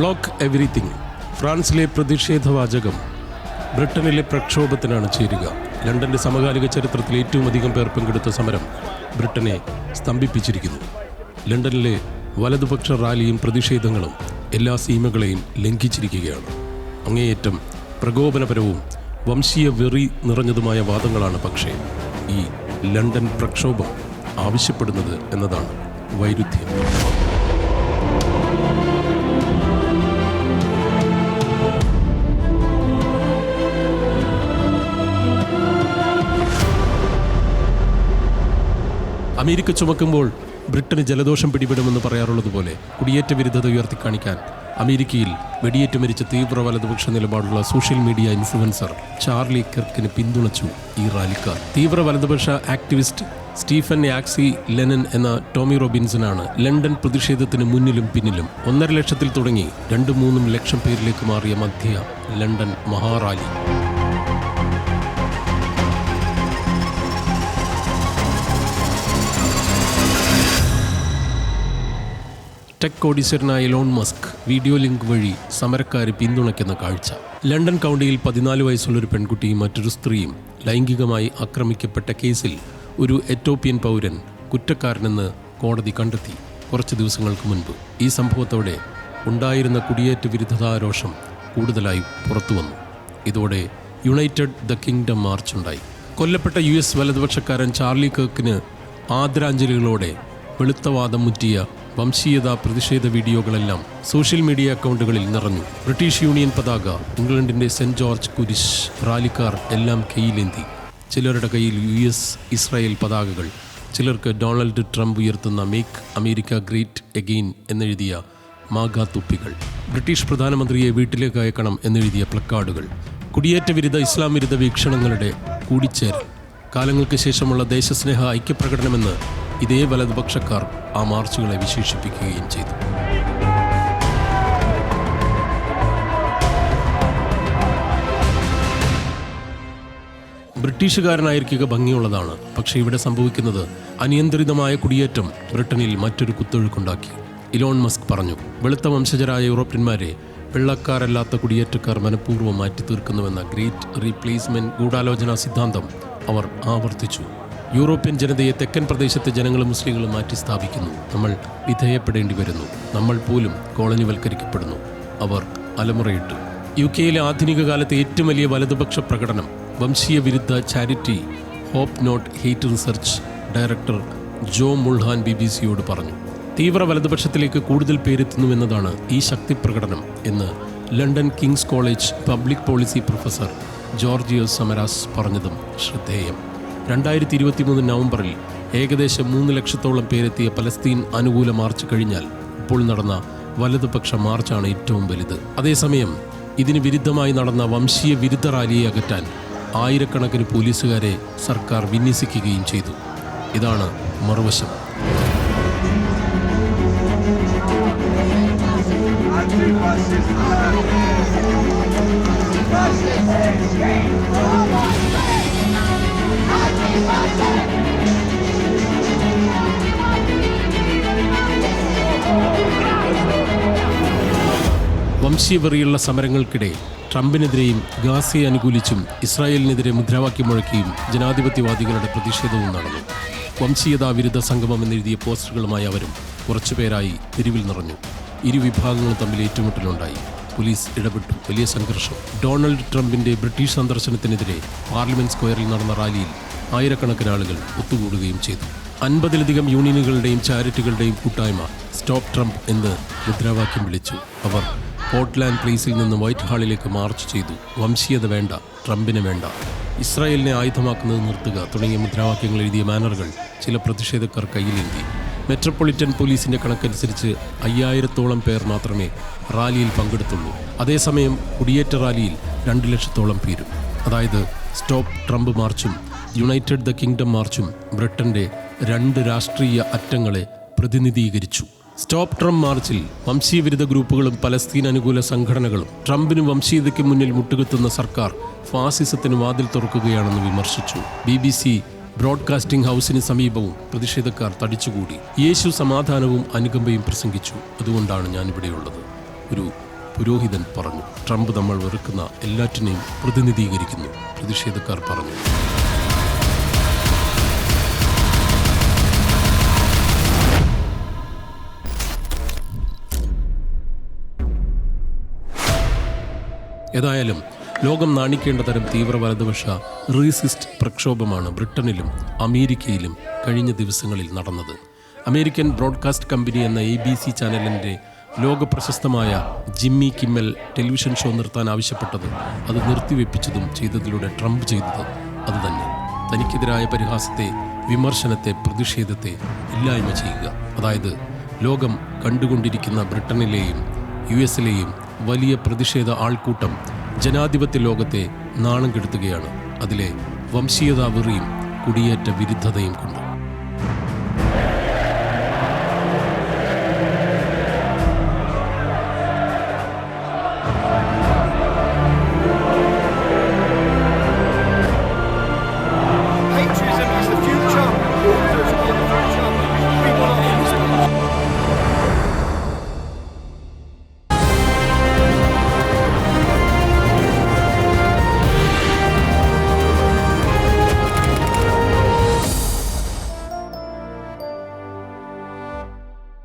Block everything. ഫ്രാൻസിലെ പ്രതിഷേധവാചകം ബ്രിട്ടനിലെ പ്രക്ഷോഭത്തിനാണ് ചേരുക. ലണ്ടന്റെ സമകാലിക ചരിത്രത്തിൽ ഏറ്റവും അധികം പേർ പങ്കെടുത്ത സമരം ബ്രിട്ടനെ സ്തംഭിപ്പിച്ചിരിക്കുന്നു. ലണ്ടനിലെ വലതുപക്ഷ റാലിയും പ്രതിഷേധങ്ങളും എല്ലാ സീമകളെയും ലംഘിച്ചിരിക്കുകയാണ്. അങ്ങേയറ്റം പ്രകോപനപരവും വംശീയ വെറി നിറഞ്ഞതുമായ വാദങ്ങളാണ് പക്ഷേ ഈ ലണ്ടൻ പ്രക്ഷോഭം ആവശ്യപ്പെടുന്നത് എന്നതാണ് വൈരുദ്ധ്യം. അമേരിക്ക ചുമക്കുമ്പോൾ ബ്രിട്ടന് ജലദോഷം പിടിപെടുമെന്ന് പറയാറുള്ളതുപോലെ കുടിയേറ്റ വിരുദ്ധത ഉയർത്തിക്കാണിക്കാൻ അമേരിക്കയിൽ വെടിയേറ്റ് മരിച്ച തീവ്ര വലതുപക്ഷ നിലപാടുള്ള സോഷ്യൽ മീഡിയ ഇൻഫ്ലുവൻസർ ചാർലി കിർക്കിന് പിന്തുണച്ചു ഈ റാലിക്കാർ. തീവ്ര വലതുപക്ഷ ആക്ടിവിസ്റ്റ് സ്റ്റീഫൻ യാക്സി ലെനൻ എന്ന ടോമി റോബിൻസനാണ് ലണ്ടൻ പ്രതിഷേധത്തിന് മുന്നിലും പിന്നിലും. 1.5 ലക്ഷത്തിൽ തുടങ്ങി 2-3 ലക്ഷം പേരിലേക്ക് മാറിയ മധ്യ ലണ്ടൻ മഹാറാലി. ടെക് കോടീശ്വരനായ ഇലോൺ മസ്ക് വീഡിയോ ലിങ്ക് വഴി സമരക്കാരെ പിന്തുണയ്ക്കുന്ന കാഴ്ച. ലണ്ടൻ കൗണ്ടിയിൽ 14 വയസ്സുള്ളൊരു പെൺകുട്ടിയും മറ്റൊരു സ്ത്രീയും ലൈംഗികമായി ആക്രമിക്കപ്പെട്ട കേസിൽ ഒരു എത്യോപ്യൻ പൗരൻ കുറ്റക്കാരനെന്ന് കോടതി കണ്ടെത്തി കുറച്ച് ദിവസങ്ങൾക്ക് മുൻപ്. ഈ സംഭവത്തോടെ ഉണ്ടായിരുന്ന കുടിയേറ്റ വിരുദ്ധതാരോഷം കൂടുതലായി പുറത്തുവന്നു. ഇതോടെ യുണൈറ്റഡ് ദ കിങ്ഡം മാർച്ച് ഉണ്ടായി. കൊല്ലപ്പെട്ട US വലതുപക്ഷക്കാരൻ ചാർലി കിർക്കിന് ആദരാഞ്ജലികളോടെ വെളുത്തവാദം മുറ്റിയ വംശീയത പ്രതിഷേധ വീഡിയോകളെല്ലാം സോഷ്യൽ മീഡിയ അക്കൗണ്ടുകളിൽ നിറഞ്ഞു. ബ്രിട്ടീഷ് യൂണിയൻ പതാക, ഇംഗ്ലണ്ടിൻ്റെ സെൻറ്റ് ജോർജ് കുരിശ്, റാലിക്കാർ എല്ലാം കയ്യിലേന്തി. ചിലരുടെ കയ്യിൽ US ഇസ്രായേൽ പതാകകൾ, ചിലർക്ക് ഡൊണാൾഡ് ട്രംപ് ഉയർത്തുന്ന മേക്ക് അമേരിക്ക ഗ്രേറ്റ് എഗെയിൻ എന്നെഴുതിയ മാഗ തുപ്പികൾ, ബ്രിട്ടീഷ് പ്രധാനമന്ത്രിയെ വീട്ടിലേക്ക് അയക്കണം എന്നെഴുതിയ പ്ലക്കാർഡുകൾ. കുടിയേറ്റ വിരുദ്ധ ഇസ്ലാം വിരുദ്ധ വീക്ഷണങ്ങളുടെ കൂടിച്ചേരൽ. കാലങ്ങൾക്ക് ശേഷമുള്ള ദേശസ്നേഹ ഐക്യപ്രകടനമെന്ന് ഇതേ വലതുപക്ഷക്കാർ ആ മാർച്ചുകളെ വിശേഷിപ്പിക്കുകയും ചെയ്തു. ബ്രിട്ടീഷുകാരനായിരിക്കുക ഭംഗിയുള്ളതാണ്, പക്ഷേ ഇവിടെ സംഭവിക്കുന്നത് അനിയന്ത്രിതമായ കുടിയേറ്റം ബ്രിട്ടനിൽ മറ്റൊരു കുത്തൊഴുക്കുണ്ടാക്കി. ഇലോൺ മസ്ക് പറഞ്ഞു, വെളുത്ത വംശജരായ യൂറോപ്യന്മാരെ വെള്ളക്കാരല്ലാത്ത കുടിയേറ്റക്കാർ മനഃപൂർവ്വം മാറ്റി തീർക്കുന്നുവെന്ന ഗ്രേറ്റ് റീപ്ലേസ്മെന്റ് ഗൂഢാലോചനാ സിദ്ധാന്തം അവർ ആവർത്തിച്ചു. യൂറോപ്യൻ ജനതയെ തെക്കൻ പ്രദേശത്തെ ജനങ്ങളും മുസ്ലിങ്ങളും മാറ്റി സ്ഥാപിക്കുന്നു. നമ്മൾ വിധേയപ്പെടേണ്ടി വരുന്നു. നമ്മൾ പോലും കോളനിവൽക്കരിക്കപ്പെടുന്നു. അവർ അലമുറയിട്ടു. UK ആധുനിക കാലത്തെ ഏറ്റവും വലിയ വലതുപക്ഷ പ്രകടനം വംശീയ വിരുദ്ധ charity hope not hate research director Joe Mulhall BBC പറഞ്ഞു. തീവ്ര വലതുപക്ഷത്തിലേക്ക് കൂടുതൽ പേരെത്തുന്നുവെന്നതാണ് ഈ ശക്തി പ്രകടനം എന്ന് London King's College public policy professor Georgios Samaras പറഞ്ഞതും ശ്രദ്ധേയം. 2023 നവംബറിൽ ഏകദേശം 3 ലക്ഷത്തോളം പേരെത്തിയ പലസ്തീൻ അനുകൂല മാർച്ച് കഴിഞ്ഞാൽ ഇപ്പോൾ നടന്ന വലതുപക്ഷ മാർച്ചാണ് ഏറ്റവും വലുത്. അതേസമയം ഇതിന് വിരുദ്ധമായി നടന്ന വംശീയ വിരുദ്ധ റാലിയെ അകറ്റാൻ ആയിരക്കണക്കിന് പോലീസുകാരെ സർക്കാർ വിന്യസിക്കുകയും ചെയ്തു. ഇതാണ് മറുവശം. വംശീയവെറിയുള്ള സമരങ്ങൾക്കിടെ ട്രംപിനെതിരെയും ഗാസയെ അനുകൂലിച്ചും ഇസ്രായേലിനെതിരെ മുദ്രാവാക്യം മുഴക്കിയും ജനാധിപത്യവാദികളുടെ പ്രതിഷേധവും നടന്നു. വംശീയതാ വിരുദ്ധ സംഗമം എന്നെഴുതിയ പോസ്റ്ററുകളുമായി അവരും കുറച്ചുപേരായി തെരുവിൽ നിറഞ്ഞു. ഇരുവിഭാഗങ്ങളും തമ്മിൽ ഏറ്റുമുട്ടലുണ്ടായി. പോലീസ് ഇടപെട്ടു. വലിയ സംഘർഷം. ഡൊണാൾഡ് ട്രംപിൻ്റെ ബ്രിട്ടീഷ് സന്ദർശനത്തിനെതിരെ പാർലമെന്റ് സ്ക്വയറിൽ നടന്ന റാലിയിൽ ആയിരക്കണക്കിന് ആളുകൾ ഒത്തുകൂടുകയും ചെയ്തു. 50-ലധികം യൂണിയനുകളുടെയും ചാരിറ്റികളുടെയും കൂട്ടായ്മ സ്റ്റോപ്പ് ട്രംപ് എന്ന് മുദ്രാവാക്യം വിളിച്ചു. അവർ പോർട്ട്ലാൻഡ് പ്ലേസിൽ നിന്ന് വൈറ്റ് ഹാളിലേക്ക് മാർച്ച് ചെയ്തു. വംശീയത വേണ്ട, ട്രംപിനെ വേണ്ട, ഇസ്രായേലിനെ ആയുധമാക്കുന്നത് നിർത്തുക തുടങ്ങിയ മുദ്രാവാക്യങ്ങൾ എഴുതിയ ബാനറുകൾ ചില പ്രതിഷേധക്കാർ കയ്യിലേന്തി. മെട്രോപൊളിറ്റൻ പോലീസിന്റെ കണക്കനുസരിച്ച് 5000-ഓളം പേർ മാത്രമേ റാലിയിൽ പങ്കെടുത്തുള്ളൂ. അതേസമയം കുടിയേറ്റ റാലിയിൽ 2 ലക്ഷത്തോളം പേരും. അതായത് സ്റ്റോപ്പ് ട്രംപ് മാർച്ചും യുണൈറ്റഡ് ദ കിങ്ഡം മാർച്ചും ബ്രിട്ടന്റെ 2 രാഷ്ട്രീയ അറ്റങ്ങളെ പ്രതിനിധീകരിച്ചു. സ്റ്റോപ്പ് ട്രംപ് മാർച്ചിൽ വംശീയവിരുദ്ധ ഗ്രൂപ്പുകളും പലസ്തീൻ അനുകൂല സംഘടനകളും ട്രംപിനും വംശീയതയ്ക്ക് മുന്നിൽ മുട്ടുകുത്തുന്ന സർക്കാർ ഫാസിസത്തിന് വാതിൽ തുറക്കുകയാണെന്ന് വിമർശിച്ചു. BBC ബ്രോഡ്കാസ്റ്റിംഗ് ഹൗസിന് സമീപവും പ്രതിഷേധക്കാർ തടിച്ചുകൂടി. യേശു സമാധാനവും അനുകമ്പയും പ്രസംഗിച്ചു. അതുകൊണ്ടാണ് ഞാനിവിടെയുള്ളത്. ഒരു പുരോഹിതൻ പറഞ്ഞു. ട്രംപ് നമ്മൾ വെറുക്കുന്ന എല്ലാറ്റിനെയും പ്രതിനിധീകരിക്കുന്നു, പ്രതിഷേധക്കാർ പറഞ്ഞു. ഏതായാലും ലോകം നാണിക്കേണ്ട തരം തീവ്ര വലതുപക്ഷ റീസിസ്റ്റ് പ്രക്ഷോഭമാണ് ബ്രിട്ടനിലും അമേരിക്കയിലും കഴിഞ്ഞ ദിവസങ്ങളിൽ നടന്നത്. അമേരിക്കൻ ബ്രോഡ്കാസ്റ്റ് കമ്പനി എന്ന ABC ചാനലിൻ്റെ ലോകപ്രശസ്തമായ ജിമ്മി കിമ്മൽ ടെലിവിഷൻ ഷോ നിർത്താൻ ആവശ്യപ്പെട്ടത്, അത് നിർത്തിവെപ്പിച്ചതും ചെയ്തതിലൂടെ ട്രംപ് ചെയ്തത് അതുതന്നെ. തനിക്കെതിരായ പരിഹാസത്തെ, വിമർശനത്തെ, പ്രതിഷേധത്തെ ഇല്ലായ്മ ചെയ്യുക. അതായത് ലോകം കണ്ടുകൊണ്ടിരിക്കുന്ന ബ്രിട്ടനിലെയും US-ലെയും വലിയ പ്രതിഷേധ ആൾക്കൂട്ടം ജനാധിപത്യ ലോകത്തെ നാണം കെടുത്തുകയാണ്, അതിലെ വംശീയതാ വെറിയും കുടിയേറ്റ വിരുദ്ധതയും കൊണ്ട്.